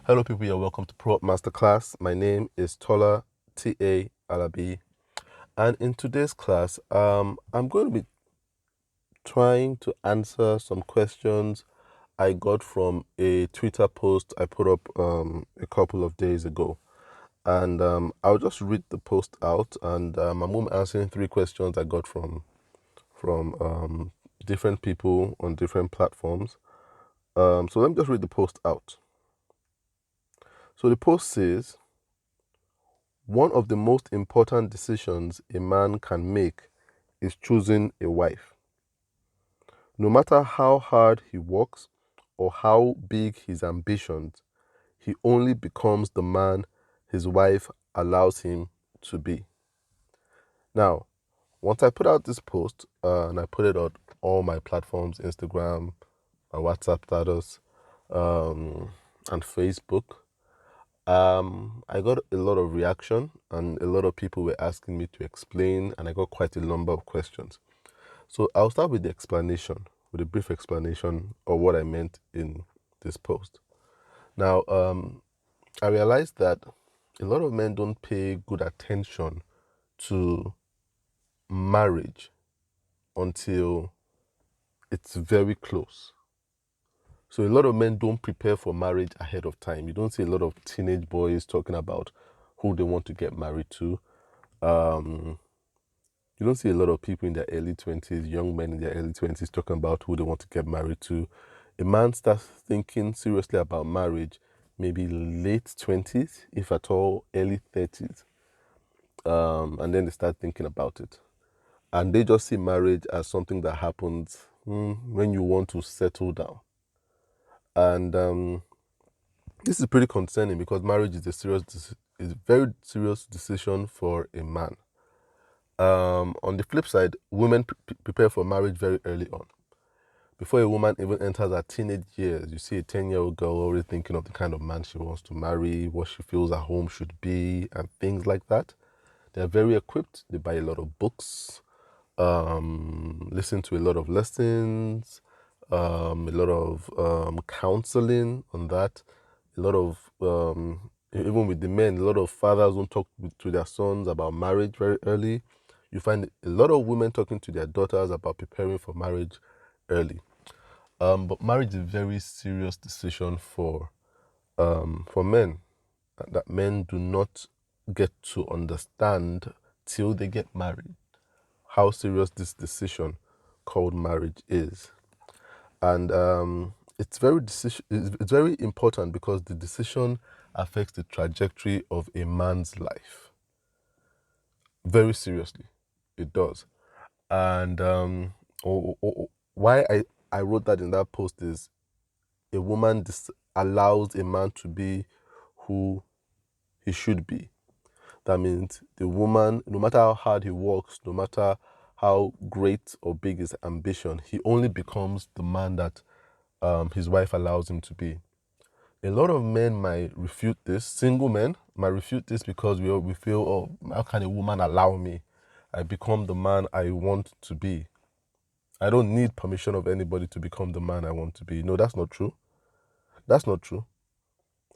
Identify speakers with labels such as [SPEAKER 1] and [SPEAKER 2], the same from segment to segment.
[SPEAKER 1] Hello people, you're welcome to ProUp Masterclass. My name is Tola T.A. Alabi, and in today's class, I'm going to be trying to answer some questions I got from a Twitter post I put up a couple of days ago. And I'll just read the post out, and I'm going to be answering 3 questions I got from different people on different platforms. So let me just read the post out. So the post says, one of the most important decisions a man can make is choosing a wife. No matter how hard he works or how big his ambitions, he only becomes the man his wife allows him to be. Now, once I put out this post, and I put it on all my platforms, Instagram, my WhatsApp status, and Facebook, I got a lot of reaction, and a lot of people were asking me to explain, and I got quite a number of questions. So I'll start with the explanation, with a brief explanation of what I meant in this post. Now, I realized that a lot of men don't pay good attention to marriage until it's very close. So a lot of men don't prepare for marriage ahead of time. You don't see a lot of teenage boys talking about who they want to get married to. You don't see a lot of people in their early 20s, young men in their early 20s, talking about who they want to get married to. A man starts thinking seriously about marriage maybe late 20s, if at all, early 30s. And then they start thinking about it. And they just see marriage as something that happens when you want to settle down. And this is pretty concerning because marriage is a very serious decision for a man. On the flip side, women prepare for marriage very early on. Before a woman even enters her teenage years, you see a 10-year-old girl already thinking of the kind of man she wants to marry, what she feels her home should be, and things like that. They're very equipped. They buy a lot of books, listen to a lot of lessons, a lot of counseling on that, a lot of even with the men, a lot of fathers don't talk to their sons about marriage very early. You find a lot of women talking to their daughters about preparing for marriage early. But marriage is a very serious decision for men, that men do not get to understand till they get married how serious this decision called marriage is. And it's very important because the decision affects the trajectory of a man's life. Very seriously, it does. And why I wrote that in that post is a woman allows a man to be who he should be. That means the woman, no matter how hard he works, no matter how great or big his ambition, he only becomes the man that his wife allows him to be. A lot of men might refute this, single men might refute this because we feel, oh, how can a woman allow me? I become the man I want to be. I don't need permission of anybody to become the man I want to be. No, that's not true. That's not true.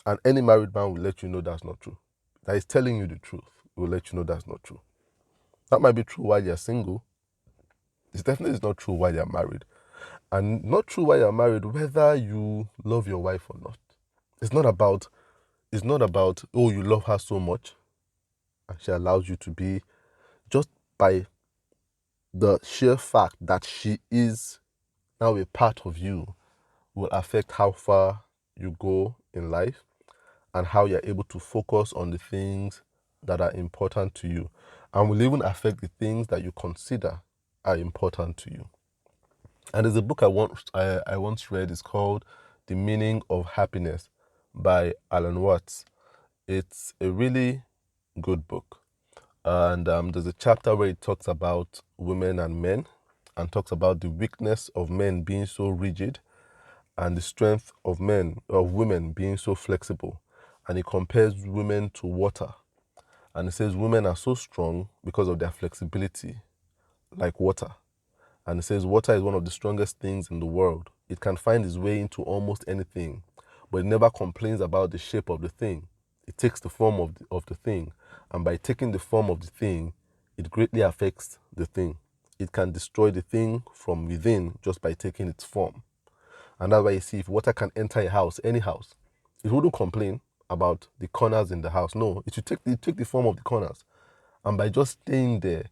[SPEAKER 1] And any married man will let you know that's not true. That is telling you the truth. Will let you know that's not true. That might be true while you're single. It's definitely not true while you're married. And not true while you're married, whether you love your wife or not. It's not about, oh, you love her so much and she allows you to be. Just by the sheer fact that she is now a part of you will affect how far you go in life and how you're able to focus on the things that are important to you, and will even affect the things that you consider are important to you. And there's a book I once read. It's called The Meaning of Happiness by Alan Watts. It's a really good book. And there's a chapter where it talks about women and men and talks about the weakness of men being so rigid and the strength of women being so flexible. And it compares women to water. And it says women are so strong because of their flexibility, like water. And it says water is one of the strongest things in the world. It can find its way into almost anything. but it never complains about the shape of the thing. It takes the form of the thing, and by taking the form of the thing, it greatly affects the thing. It can destroy the thing from within just by taking its form. And that's why you see if water can enter a house, any house, it wouldn't complain about the corners in the house. No, it should take the form of the corners. And by just staying there,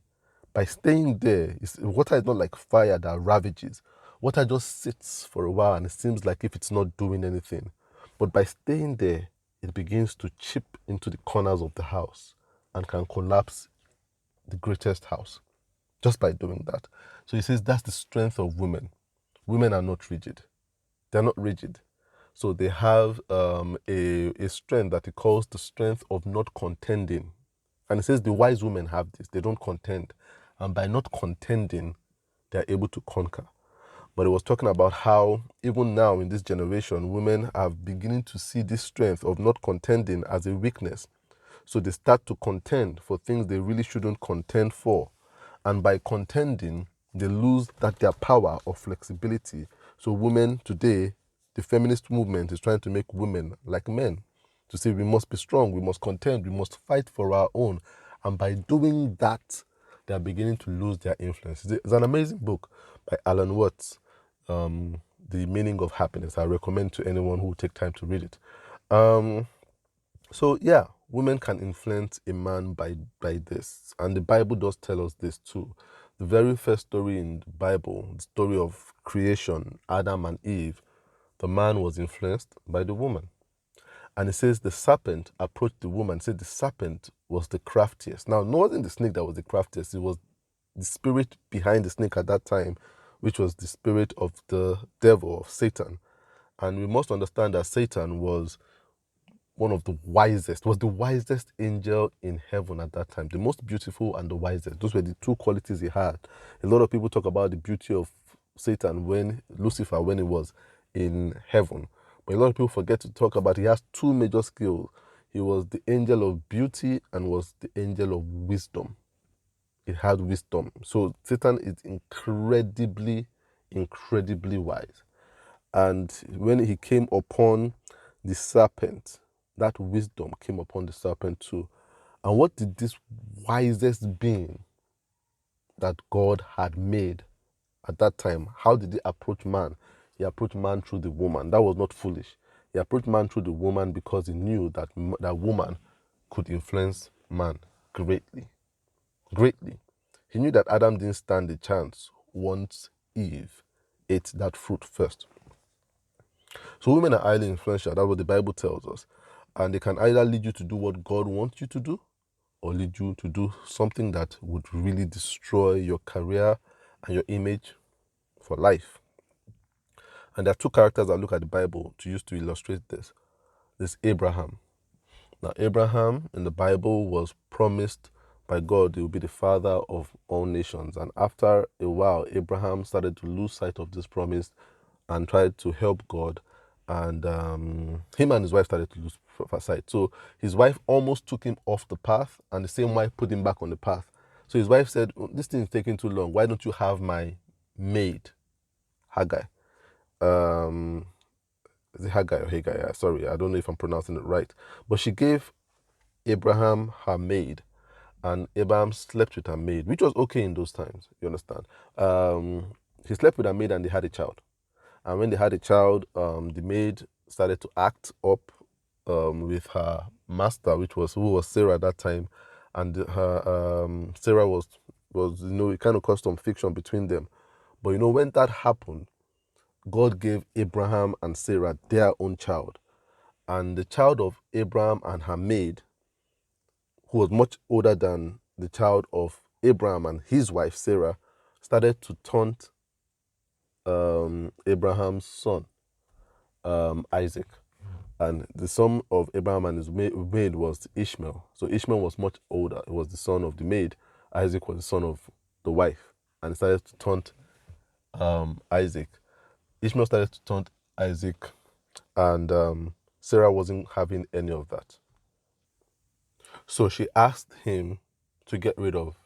[SPEAKER 1] water is not like fire that ravages. Water just sits for a while and it seems like if it's not doing anything. But by staying there, it begins to chip into the corners of the house and can collapse the greatest house just by doing that. So he says that's the strength of women. Women are not rigid. They're not rigid. So they have a strength that he calls the strength of not contending. And he says the wise women have this. They don't contend. And by not contending, they're able to conquer. But he was talking about how even now in this generation, women are beginning to see this strength of not contending as a weakness. So they start to contend for things they really shouldn't contend for. And by contending, they lose their power of flexibility. So women today, the feminist movement is trying to make women like men, to say we must be strong, we must contend, we must fight for our own. And by doing that, they are beginning to lose their influence. It's an amazing book by Alan Watts, The Meaning of Happiness. I recommend to anyone who will take time to read it. So yeah, women can influence a man by this. And the Bible does tell us this too. The very first story in the Bible, the story of creation, Adam and Eve, the man was influenced by the woman. And it says the serpent approached the woman, said the serpent was the craftiest. Now, it wasn't the snake that was the craftiest, it was the spirit behind the snake at that time, which was the spirit of the devil, of Satan. And we must understand that Satan was the wisest angel in heaven at that time, the most beautiful and the wisest. Those were the two qualities he had. A lot of people talk about the beauty of Satan Lucifer when he was in heaven. But a lot of people forget to talk about he has two major skills. He was the angel of beauty and was the angel of wisdom. It had wisdom. So Satan is incredibly, incredibly wise. And when he came upon the serpent, that wisdom came upon the serpent too. And what did this wisest being that God had made at that time, how did he approach man? He approached man through the woman. That was not foolish. He approached man through the woman because he knew that that woman could influence man greatly. Greatly. He knew that Adam didn't stand a chance once Eve ate that fruit first. So women are highly influential. That's what the Bible tells us. And they can either lead you to do what God wants you to do or lead you to do something that would really destroy your career and your image for life. And there are two characters I look at the Bible to use to illustrate this. There's Abraham. Now, Abraham in the Bible was promised by God he will be the father of all nations. And after a while, Abraham started to lose sight of this promise and tried to help God. And him and his wife started to lose sight. So his wife almost took him off the path, and the same wife put him back on the path. So his wife said, this thing is taking too long. Why don't you have my maid, Hagar? Is it Hagar or Hagar? Sorry, I don't know if I'm pronouncing it right. But she gave Abraham her maid, and Abraham slept with her maid, which was okay in those times, you understand. He slept with her maid and they had a child. And when they had a child, the maid started to act up with her master, who was Sarah at that time. And Sarah was it kind of caused some friction between them. But when that happened, God gave Abraham and Sarah their own child. And the child of Abraham and her maid, who was much older than the child of Abraham and his wife Sarah, started to taunt Abraham's son, Isaac. And the son of Abraham and his maid was Ishmael. So Ishmael was much older. He was the son of the maid. Isaac was the son of the wife. And he started to taunt Isaac. Ishmael started to taunt Isaac. And Sarah wasn't having any of that. So she asked him to get rid of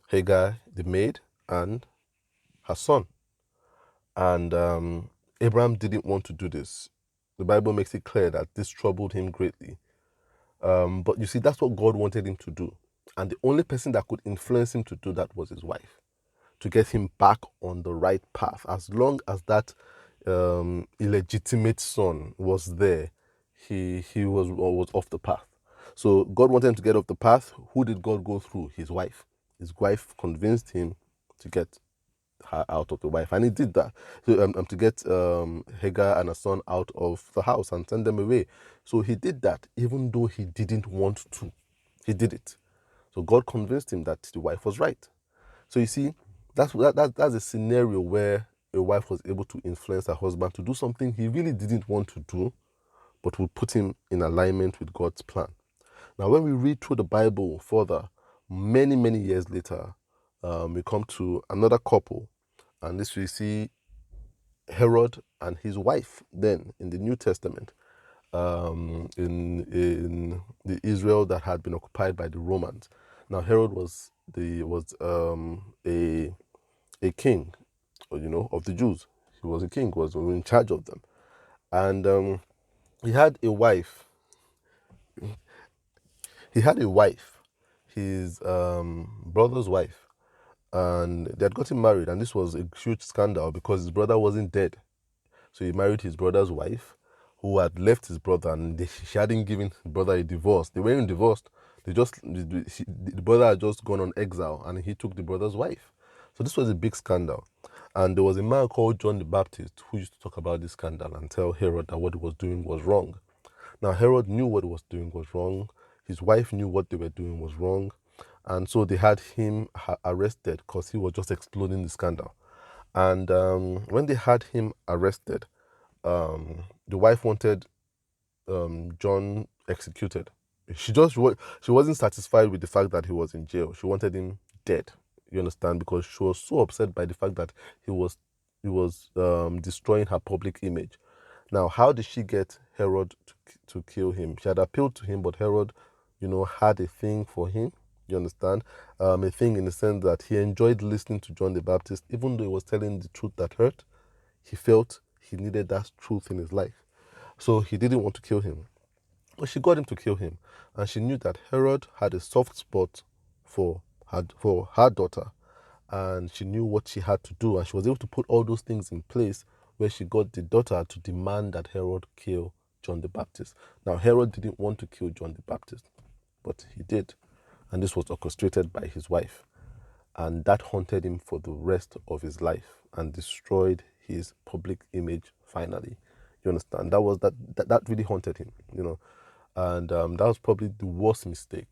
[SPEAKER 1] Hagar, the maid, and her son. And Abraham didn't want to do this. The Bible makes it clear that this troubled him greatly. But you see, that's what God wanted him to do. And the only person that could influence him to do that was his wife, to get him back on the right path. As long as that illegitimate son was there, he was off the path. So God wanted him to get off the path. Who did God go through? His wife. His wife convinced him to get her out of the wife, and he did that. So to get Hagar and her son out of the house and send them away. So he did that, even though he didn't want to. He did it. So God convinced him that the wife was right. So you see, that's a scenario where a wife was able to influence her husband to do something he really didn't want to do, but would put him in alignment with God's plan. Now, when we read through the Bible further, many, many years later, we come to another couple, and this we see Herod and his wife then in the New Testament, in the Israel that had been occupied by the Romans. Now, Herod was a king, of the Jews. He was a king, was in charge of them, and he had a wife. He had a wife, his brother's wife, and they had gotten married, and this was a huge scandal because his brother wasn't dead. So he married his brother's wife, who had left his brother, and she hadn't given his brother a divorce. They weren't divorced. The brother had just gone on exile, and he took the brother's wife. So this was a big scandal. And there was a man called John the Baptist who used to talk about this scandal and tell Herod that what he was doing was wrong. Now, Herod knew what he was doing was wrong. His wife knew what they were doing was wrong. And so they had him arrested because he was just exploding the scandal. And when they had him arrested, the wife wanted John executed. She wasn't satisfied with the fact that he was in jail. She wanted him dead. You understand? Because she was so upset by the fact that he was destroying her public image. Now, how did she get Herod to kill him? She had appealed to him, but Herod, had a thing for him. You understand? A thing in the sense that he enjoyed listening to John the Baptist, even though he was telling the truth that hurt. He felt he needed that truth in his life. So he didn't want to kill him. But she got him to kill him. And she knew that Herod had a soft spot for her daughter. And she knew what she had to do. And she was able to put all those things in place where she got the daughter to demand that Herod kill John the Baptist. Now, Herod didn't want to kill John the Baptist, but he did. And this was orchestrated by his wife. And that haunted him for the rest of his life and destroyed his public image finally. You understand? That really haunted him, And that was probably the worst mistake,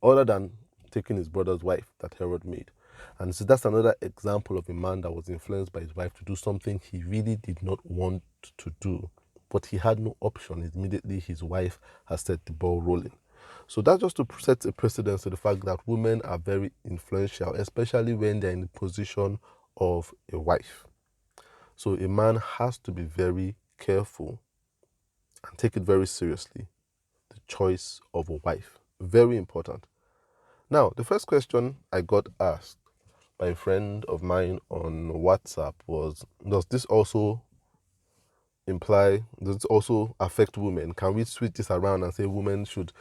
[SPEAKER 1] other than taking his brother's wife, that Herod made. And so that's another example of a man that was influenced by his wife to do something he really did not want to do, but he had no option. Immediately his wife has set the ball rolling. So that's just to set a precedence to the fact that women are very influential, especially when they're in the position of a wife. So a man has to be very careful and take it very seriously, the choice of a wife. Very important. Now, the first question I got asked by a friend of mine on WhatsApp was, does this also affect women? Can we switch this around and say women should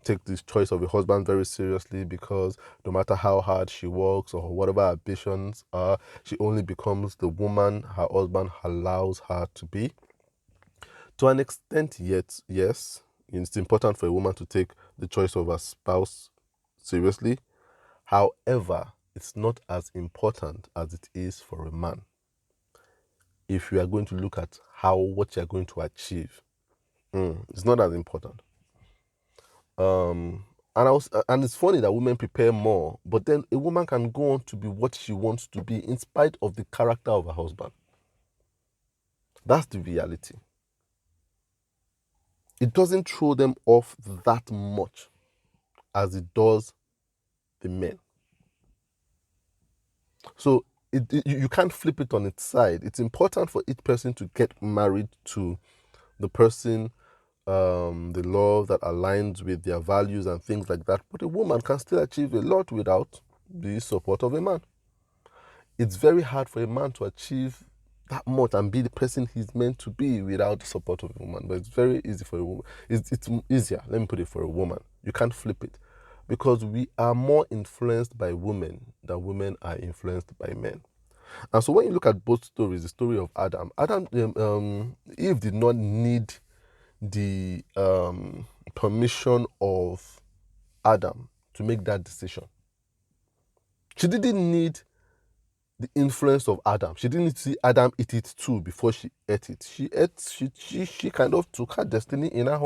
[SPEAKER 1] take this choice of a husband very seriously, because no matter how hard she works or whatever her ambitions are, she only becomes the woman her husband allows her to be? To an extent, yes. It's important for a woman to take the choice of her spouse seriously. However, it's not as important as it is for a man. If you are going to look at what you are going to achieve, it's not as important. And it's funny that women prepare more, but then a woman can go on to be what she wants to be in spite of the character of her husband. That's the reality. It doesn't throw them off that much as it does the men. So you can't flip it on its side. It's important for each person to get married to the person, the love that aligns with their values and things like that. But a woman can still achieve a lot without the support of a man. It's very hard for a man to achieve that much and be the person he's meant to be without the support of a woman. But it's very easy for a woman. It's easier, let me put it, for a woman. You can't flip it. Because we are more influenced by women than women are influenced by men. And so when you look at both stories, the story of Eve did not need the permission of Adam to make that decision. She didn't need the influence of Adam. She didn't see Adam eat it too before she ate it. She kind of took her destiny in her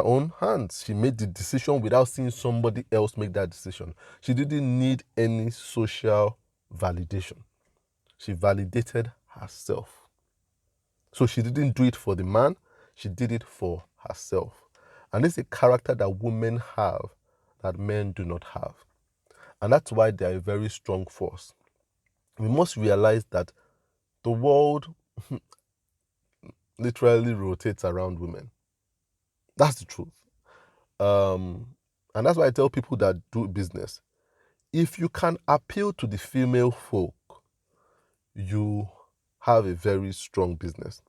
[SPEAKER 1] own hands. She made the decision without seeing somebody else make that decision. She didn't need any social validation. She validated herself. So she didn't do it for the man, she did it for herself. And it's a character that women have that men do not have. And that's why they are a very strong force. We must realize that the world literally rotates around women. That's the truth. And that's why I tell people that do business, if you can appeal to the female folk, you have a very strong business.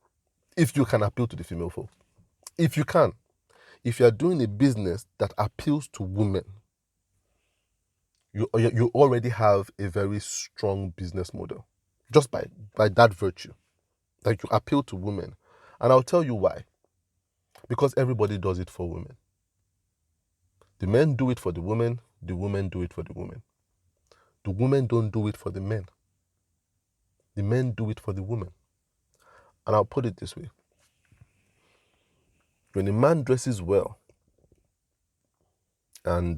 [SPEAKER 1] If you can appeal to the female folk. If you can. If you are doing a business that appeals to women, you already have a very strong business model. Just by that virtue. That you appeal to women. And I'll tell you why. Because everybody does it for women. The men do it for the women do it for the women. The women don't do it for the men. The men do it for the women. And I'll put it this way. When a man dresses well and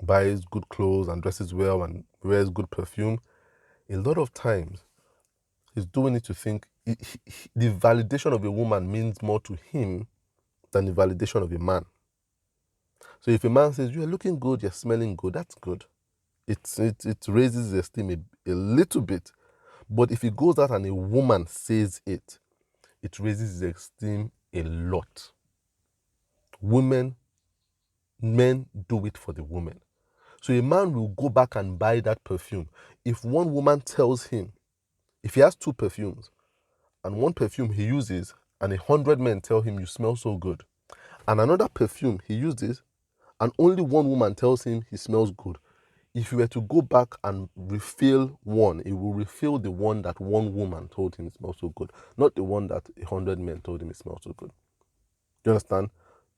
[SPEAKER 1] buys good clothes and dresses well and wears good perfume, a lot of times he's doing it to think the validation of a woman means more to him than the validation of a man. So if a man says, you're looking good, you're smelling good, that's good. It raises his esteem a little bit. But if he goes out and a woman says it raises his esteem a lot. Men do it for the woman. So a man will go back and buy that perfume. If one woman tells him, if he has 2 perfumes, and one perfume he uses, and 100 men tell him, you smell so good, and another perfume he uses, and only one woman tells him he smells good, if you were to go back and refill one, it will refill the one that one woman told him it smells so good, not the one that 100 men told him it smells so good. Do you understand?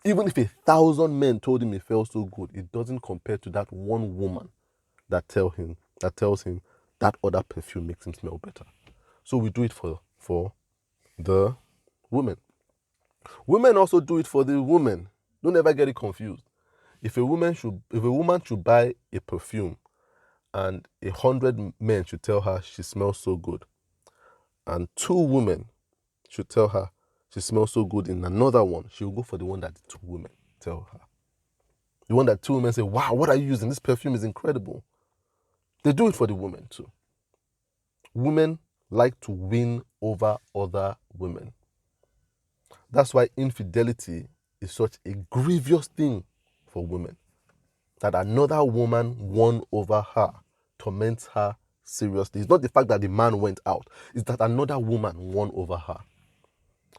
[SPEAKER 1] Even if 1,000 men told him it felt so good, it doesn't compare to that one woman that tells him that other perfume makes him smell better. So we do it for the women. Women also do it for the women. Don't ever get it confused. If a woman should buy a perfume and 100 men should tell her she smells so good, and 2 women should tell her she smells so good in another one, she will go for the one that the 2 women tell her. The one that 2 women say, wow, what are you using? This perfume is incredible. They do it for the women too. Women like to win over other women. That's why infidelity is such a grievous thing for women. That another woman won over her torments her seriously. It's not the fact that the man went out. It's that another woman won over her.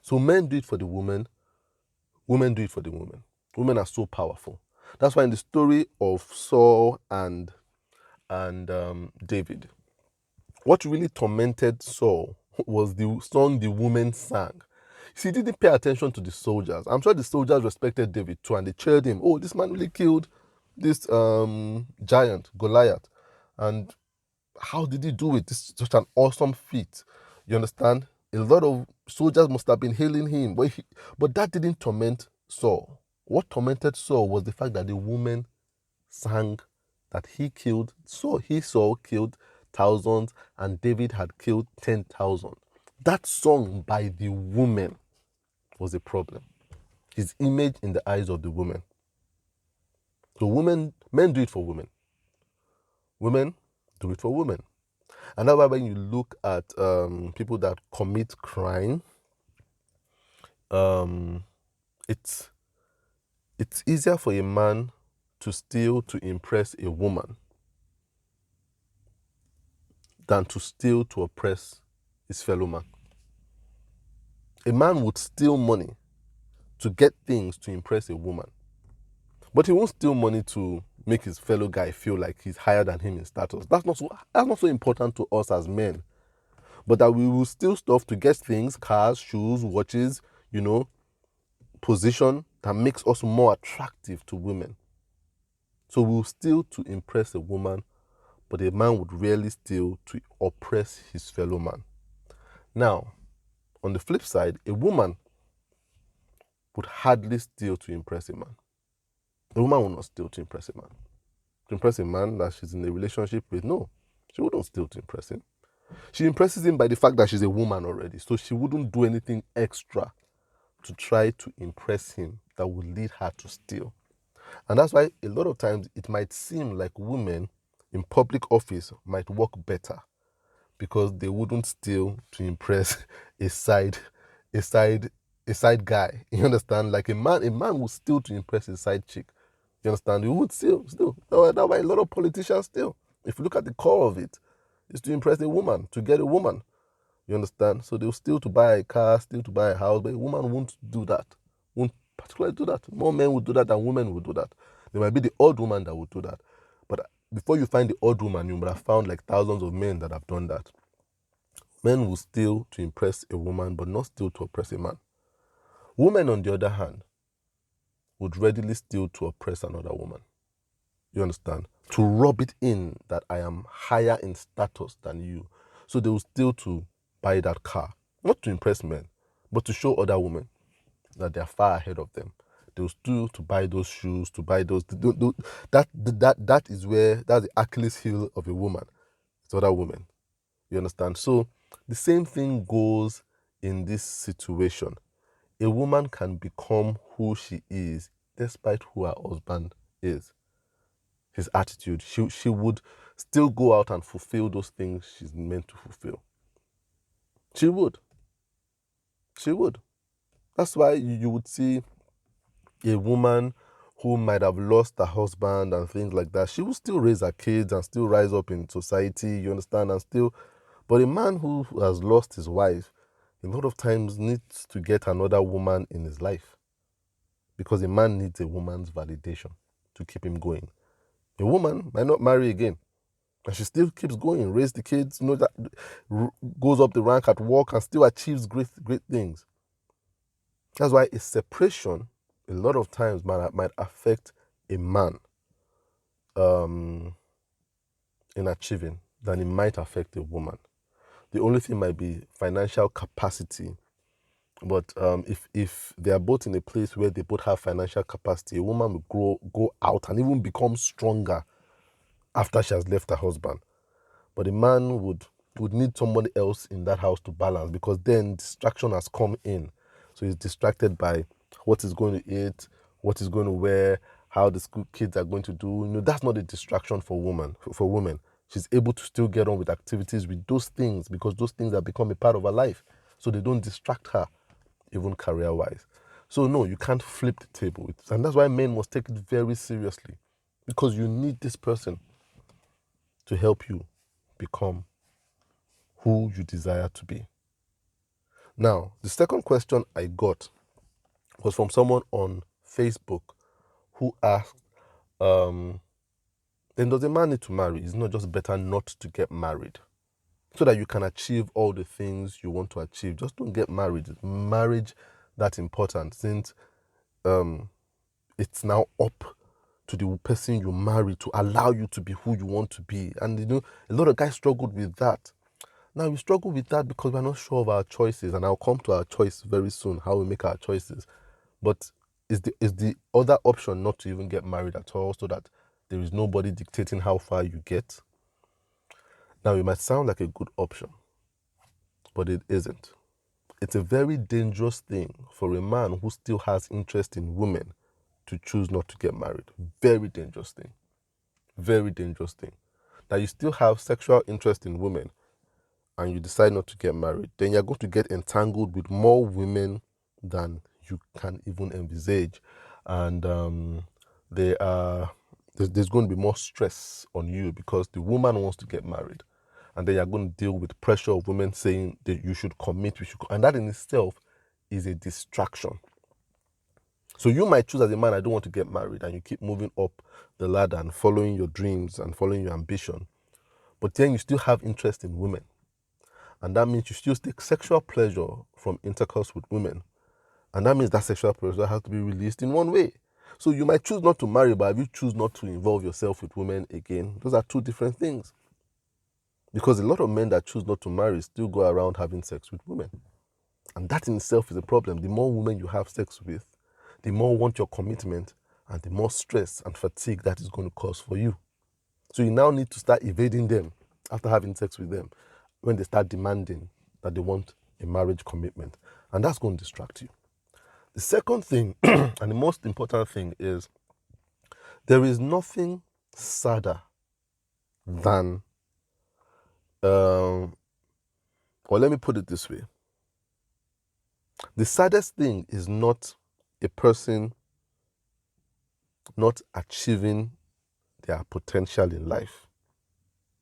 [SPEAKER 1] So men do it for the women. Women do it for the women. Women are so powerful. That's why in the story of Saul and David, what really tormented Saul was the song the women sang. See, he didn't pay attention to the soldiers. I'm sure the soldiers respected David too, and they cheered him. Oh, this man really killed this giant, Goliath. And how did he do it? This is such an awesome feat. You understand? A lot of soldiers must have been hailing him. But that didn't torment Saul. What tormented Saul was the fact that the woman sang that Saul killed thousands and David had killed 10,000. That song by the woman was a problem. His image in the eyes of the women. So men do it for women. Women do it for women. And that's why when you look at people that commit crime, it's easier for a man to steal to impress a woman than to steal to oppress his fellow man. A man would steal money to get things to impress a woman. But he won't steal money to make his fellow guy feel like he's higher than him in status. That's not so important to us as men. But that we will steal stuff to get things, cars, shoes, watches, position that makes us more attractive to women. So we'll steal to impress a woman, but a man would rarely steal to oppress his fellow man. Now, on the flip side, a woman would hardly steal to impress a man. A woman will not steal to impress a man. To impress a man that she's in a relationship with, no, she wouldn't steal to impress him. She impresses him by the fact that she's a woman already, so she wouldn't do anything extra to try to impress him that would lead her to steal. And that's why a lot of times it might seem like women in public office might work better because they wouldn't steal to impress a side guy. You understand? Like a man would steal to impress a side chick. You understand? You would steal. That's why a lot of politicians steal. If you look at the core of it, it's to impress a woman, to get a woman. You understand? So they'll steal to buy a car, steal to buy a house, but a woman won't do that. Won't particularly do that. More men would do that than women would do that. There might be the odd woman that would do that. But before you find the odd woman, you would have found like thousands of men that have done that. Men will steal to impress a woman, but not steal to oppress a man. Women, on the other hand, would readily steal to oppress another woman. You understand? To rub it in that I am higher in status than you. So they will steal to buy that car. Not to impress men, but to show other women that they are far ahead of them. They will steal to buy those shoes, to buy those. That is where, that's the Achilles heel of a woman. It's other women. You understand? So the same thing goes in this situation. A woman can become who she is despite who her husband is. His attitude. She would still go out and fulfill those things she's meant to fulfill. She would. That's why you would see a woman who might have lost her husband and things like that. She will still raise her kids and still rise up in society, you understand, and still. But a man who has lost his wife, a lot of times needs to get another woman in his life. Because a man needs a woman's validation to keep him going. A woman might not marry again, and she still keeps going, raise the kids, that goes up the rank at work and still achieves great things. That's why a separation, a lot of times, might affect a man in achieving than it might affect a woman. The only thing might be financial capacity. But if they are both in a place where they both have financial capacity, a woman will go out and even become stronger after she has left her husband. But a man would need somebody else in that house to balance, because then distraction has come in. So he's distracted by what he's going to eat, what he's going to wear, how the school kids are going to do. That's not a distraction for women. She's able to still get on with activities with those things, because those things have become a part of her life. So they don't distract her, even career-wise. So no, you can't flip the table. And that's why men must take it very seriously, because you need this person to help you become who you desire to be. Now, the second question I got was from someone on Facebook who asked, then does a man need to marry? It's not just better not to get married so that you can achieve all the things you want to achieve? Just don't get married. Is marriage that important, since it's now up to the person you marry to allow you to be who you want to be? And a lot of guys struggled with that. Now, we struggle with that because we're not sure of our choices, and I'll come to our choice very soon, how we make our choices. But is the other option not to even get married at all, so that there is nobody dictating how far you get? Now, it might sound like a good option, but it isn't. It's a very dangerous thing for a man who still has interest in women to choose not to get married. Very dangerous thing. Very dangerous thing. That you still have sexual interest in women and you decide not to get married, then you're going to get entangled with more women than you can even envisage. And there's going to be more stress on you because the woman wants to get married. And then you're going to deal with pressure of women saying that you should commit, and that in itself is a distraction. So you might choose as a man, I don't want to get married, and you keep moving up the ladder and following your dreams and following your ambition. But then you still have interest in women. And that means you still take sexual pleasure from intercourse with women. And that means that sexual pleasure has to be released in one way. So you might choose not to marry, but if you choose not to involve yourself with women again, those are two different things. Because a lot of men that choose not to marry still go around having sex with women. And that in itself is a problem. The more women you have sex with, the more want your commitment and the more stress and fatigue that is going to cause for you. So you now need to start evading them after having sex with them when they start demanding that they want a marriage commitment. And that's going to distract you. The second thing, and the most important thing, is there is nothing sadder than, or let me put it this way. The saddest thing is not a person not achieving their potential in life.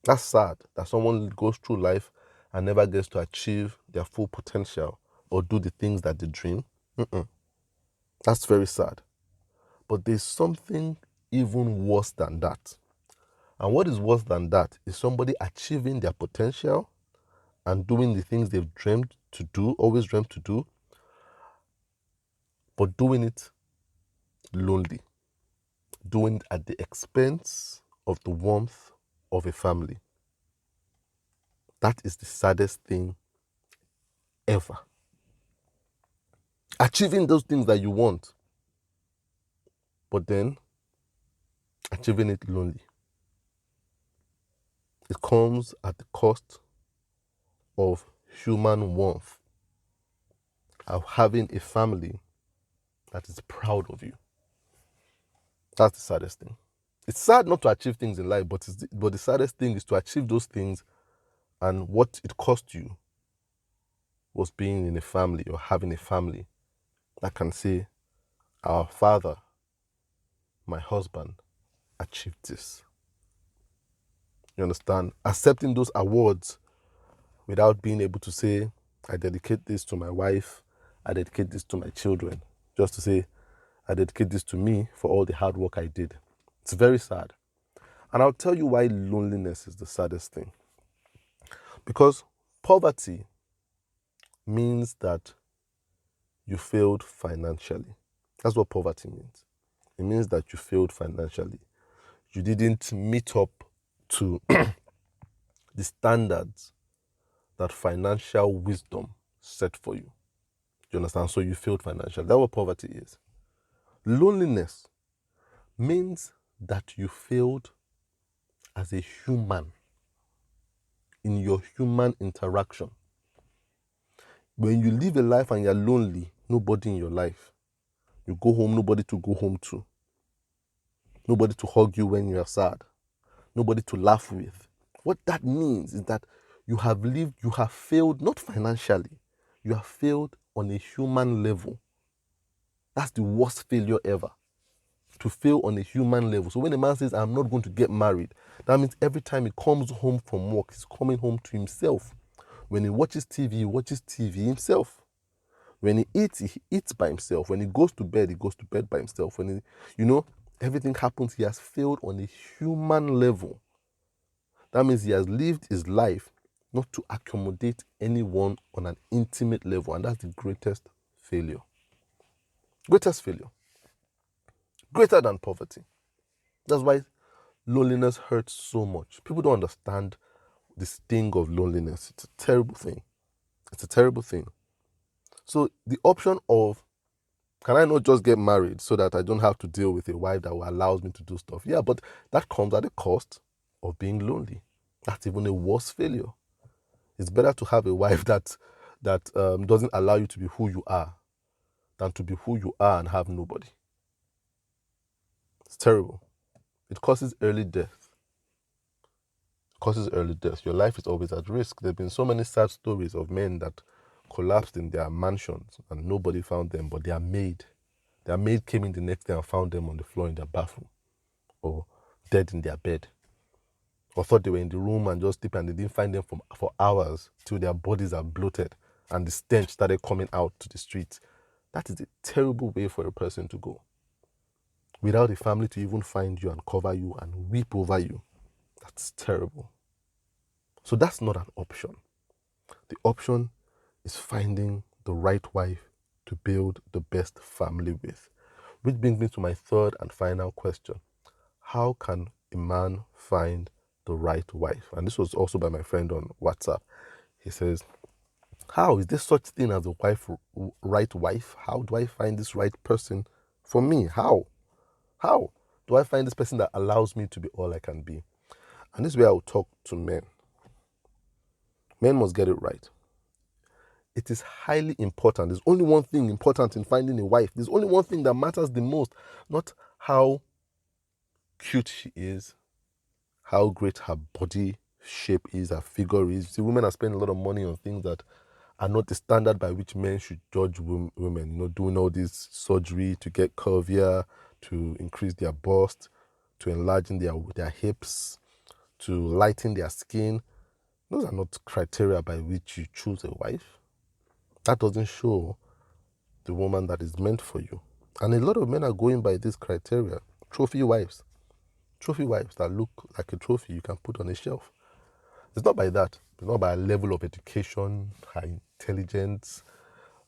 [SPEAKER 1] That's sad that someone goes through life and never gets to achieve their full potential or do the things that they dream. That's very sad. But there's something even worse than that. And what is worse than that is somebody achieving their potential and doing the things they've dreamed to do, always dreamed to do, but doing it lonely, doing it at the expense of the warmth of a family. That is the saddest thing ever. Achieving those things that you want, but then achieving it lonely. It comes at the cost of human warmth, of having a family that is proud of you. That's the saddest thing. It's sad not to achieve things in life, but the saddest thing is to achieve those things and what it cost you was being in a family or having a family that can say, our father, my husband, achieved this. You understand? Accepting those awards without being able to say, I dedicate this to my wife, I dedicate this to my children. Just to say, I dedicate this to me for all the hard work I did. It's very sad. And I'll tell you why loneliness is the saddest thing. Because poverty means that you failed financially. That's what poverty means. It means that you failed financially. You didn't meet up to the standards that financial wisdom set for you. You understand? So you failed financially. That's what poverty is. Loneliness means that you failed as a human in your human interaction. When you live a life and you're lonely, nobody in your life. You go home, nobody to go home to. Nobody to hug you when you're sad. Nobody to laugh with. What that means is that you have failed, not financially, you have failed on a human level. That's the worst failure ever. To fail on a human level. So when a man says, I'm not going to get married, that means every time he comes home from work, he's coming home to himself. When he watches TV himself. When he eats by himself. When he goes to bed by himself. When everything happens, he has failed on a human level. That means he has lived his life not to accommodate anyone on an intimate level. And that's the greatest failure. Greatest failure. Greater than poverty. That's why loneliness hurts so much. People don't understand the sting of loneliness. It's a terrible thing. It's a terrible thing. So the option of, can I not just get married so that I don't have to deal with a wife that allows me to do stuff? Yeah, but that comes at the cost of being lonely. That's even a worse failure. It's better to have a wife that doesn't allow you to be who you are than to be who you are and have nobody. It's terrible. It causes early death. Your life is always at risk. There have been so many sad stories of men that collapsed in their mansions and nobody found them, but their maid came in the next day and found them on the floor in their bathroom or dead in their bed, or thought they were in the room and just sleeping, and they didn't find them for hours till their bodies are bloated and the stench started coming out to the streets. That is a terrible way for a person to go. Without a family to even find you and cover you and weep over you. That's terrible. So that's not an option. The option is finding the right wife to build the best family with. Which brings me to my third and final question. How can a man find the right wife? And this was also by my friend on WhatsApp. He says, how is there such thing as a right wife? How do I find this right person for me? How do I find this person that allows me to be all I can be? And this is where I will talk to men. Men must get it right. It is highly important. There's only one thing important in finding a wife. There's only one thing that matters the most, not how cute she is, how great her body shape is, her figure is. See, women are spending a lot of money on things that are not the standard by which men should judge women. Doing all this surgery to get curvier, to increase their bust, to enlarging their hips, to lighten their skin. Those are not criteria by which you choose a wife. That doesn't show the woman that is meant for you. And a lot of men are going by this criteria. Trophy wives that look like a trophy you can put on a shelf. It's not by that. It's not by a level of education, her intelligence,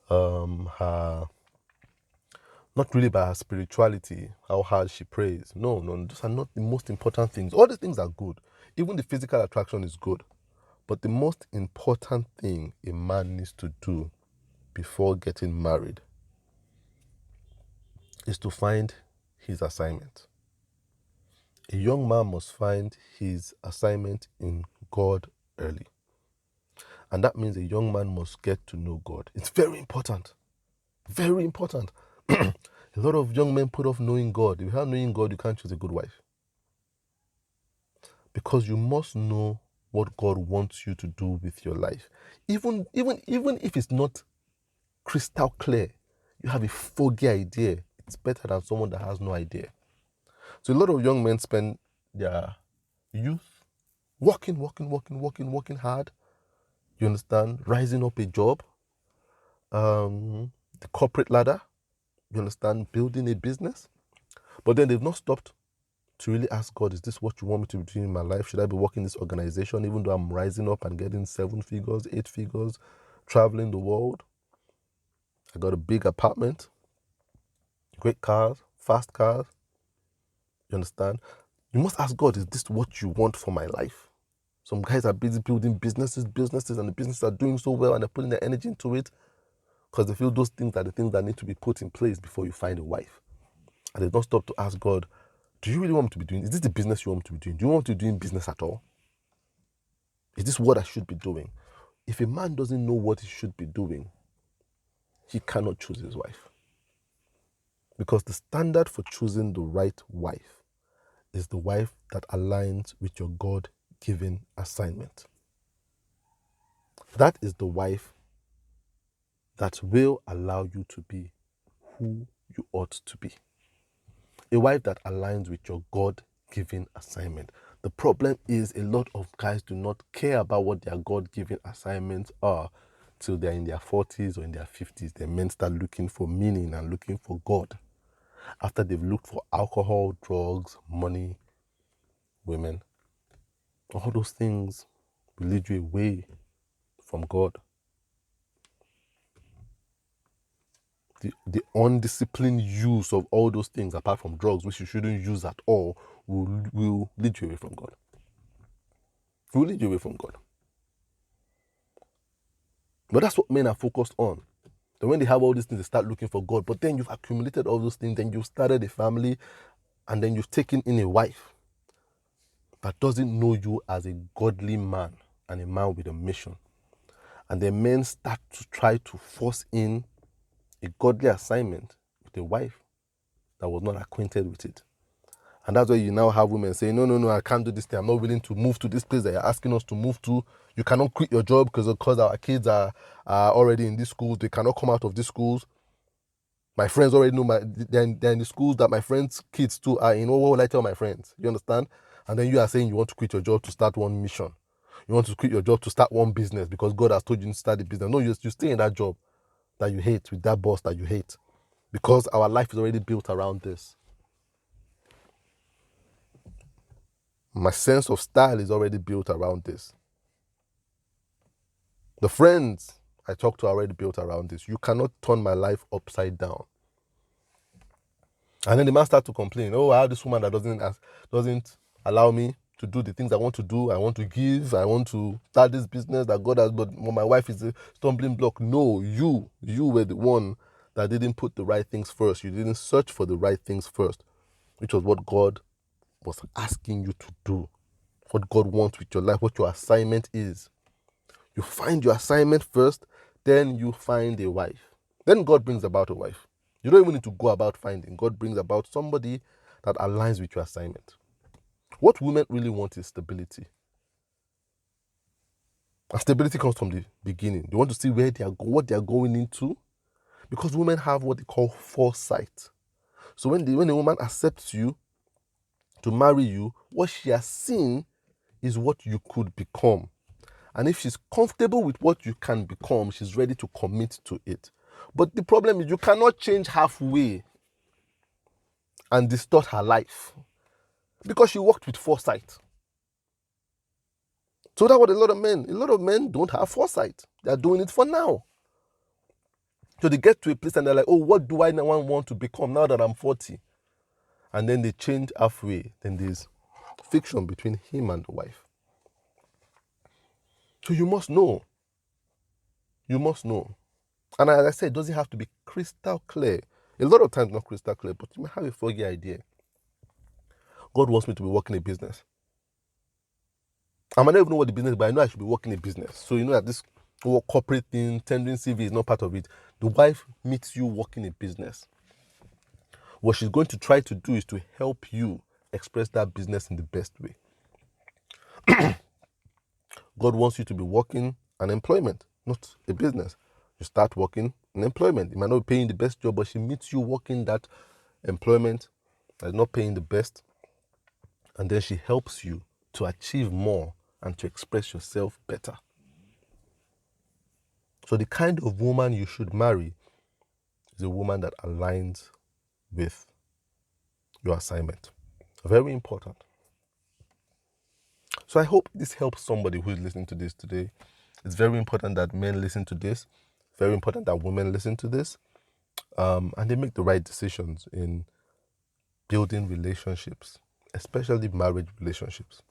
[SPEAKER 1] her, not really by her spirituality, how hard she prays. No, those are not the most important things. All these things are good. Even the physical attraction is good. But the most important thing a man needs to do before getting married is to find his assignment. A young man must find his assignment in God early. And that means a young man must get to know God. It's very important. Very important. A lot of young men put off knowing God. If you have knowing God, you can't choose a good wife. Because you must know what God wants you to do with your life. Even if it's not crystal clear, you have a foggy idea. It's better than someone that has no idea. So a lot of young men spend their youth working hard. You understand? Rising up a job, the corporate ladder. You understand? Building a business. But then they've not stopped to really ask God, is this what you want me to be doing in my life? Should I be working in this organization even though I'm rising up and getting 7 figures, 8 figures, traveling the world? I got a big apartment, great cars, fast cars. You understand? You must ask God, is this what you want for my life? Some guys are busy building businesses, and the businesses are doing so well and they're putting their energy into it because they feel those things are the things that need to be put in place before you find a wife. And they don't stop to ask God, do you really want me to be doing? Is this the business you want me to be doing? Do you want me to be doing business at all? Is this what I should be doing? If a man doesn't know what he should be doing, he cannot choose his wife. Because the standard for choosing the right wife is the wife that aligns with your God-given assignment. That is the wife that will allow you to be who you ought to be. A wife that aligns with your God-given assignment. The problem is a lot of guys do not care about what their God-given assignments are till they're in their 40s or in their 50s. They men start looking for meaning and looking for God. After they've looked for alcohol, drugs, money, women, all those things will lead you away from God. The undisciplined use of all those things, apart from drugs, which you shouldn't use at all, will lead you away from God. Will lead you away from God. But that's what men are focused on. Then when they have all these things, they start looking for God. But then you've accumulated all those things, then you've started a family, and then you've taken in a wife that doesn't know you as a godly man and a man with a mission. And then men start to try to force in a godly assignment with a wife that was not acquainted with it. And that's why you now have women saying, no, I can't do this thing. I'm not willing to move to this place that you're asking us to move to. You cannot quit your job because our kids are already in these schools. They cannot come out of these schools. My friends already know they're in the schools that my friends' kids too are in. What will I tell my friends? You understand? And then you are saying you want to quit your job to start one mission. You want to quit your job to start one business because God has told you to start the business. No, you stay in that job that you hate with that boss that you hate, because our life is already built around this. My sense of style is already built around this. The friends I talk to are already built around this. You cannot turn my life upside down. And then the man starts to complain, oh, I have this woman that doesn't allow me to do the things I want to do. I want to give. I want to start this business that God has, but my wife is a stumbling block. No, you were the one that didn't put the right things first. You didn't search for the right things first, which was what God was asking you to do, what God wants with your life, what your assignment is. You find your assignment first, then you find a wife. Then God brings about a wife. You don't even need to go about finding. God brings about somebody that aligns with your assignment. What women really want is stability. And stability comes from the beginning. They want to see where what they are going into, because women have what they call foresight. So when a woman accepts you to marry you, what she has seen is what you could become. And if she's comfortable with what you can become, she's ready to commit to it. But the problem is you cannot change halfway and distort her life, because she worked with foresight. So that's what a lot of men don't have foresight. They're doing it for now. So they get to a place and they're like, oh, what do I now want to become now that I'm 40? And then they change halfway. Then there's friction between him and the wife. So you must know. You must know. And as I said, it doesn't have to be crystal clear. A lot of times not crystal clear, but you may have a foggy idea. God wants me to be working a business. I might not even know what the business is, but I know I should be working a business. So you know that this whole corporate thing, tendering CV is not part of it. The wife meets you working a business. What she's going to try to do is to help you express that business in the best way. God wants you to be working an employment, not a business. You start working an employment. It might not be paying the best job, but she meets you working that employment that's not paying the best. And then she helps you to achieve more and to express yourself better. So the kind of woman you should marry is a woman that aligns with your assignment. Very important. So I hope this helps somebody who is listening to this today. It's very important that men listen to this. Very important that women listen to this. And they make the right decisions in building relationships, especially marriage relationships.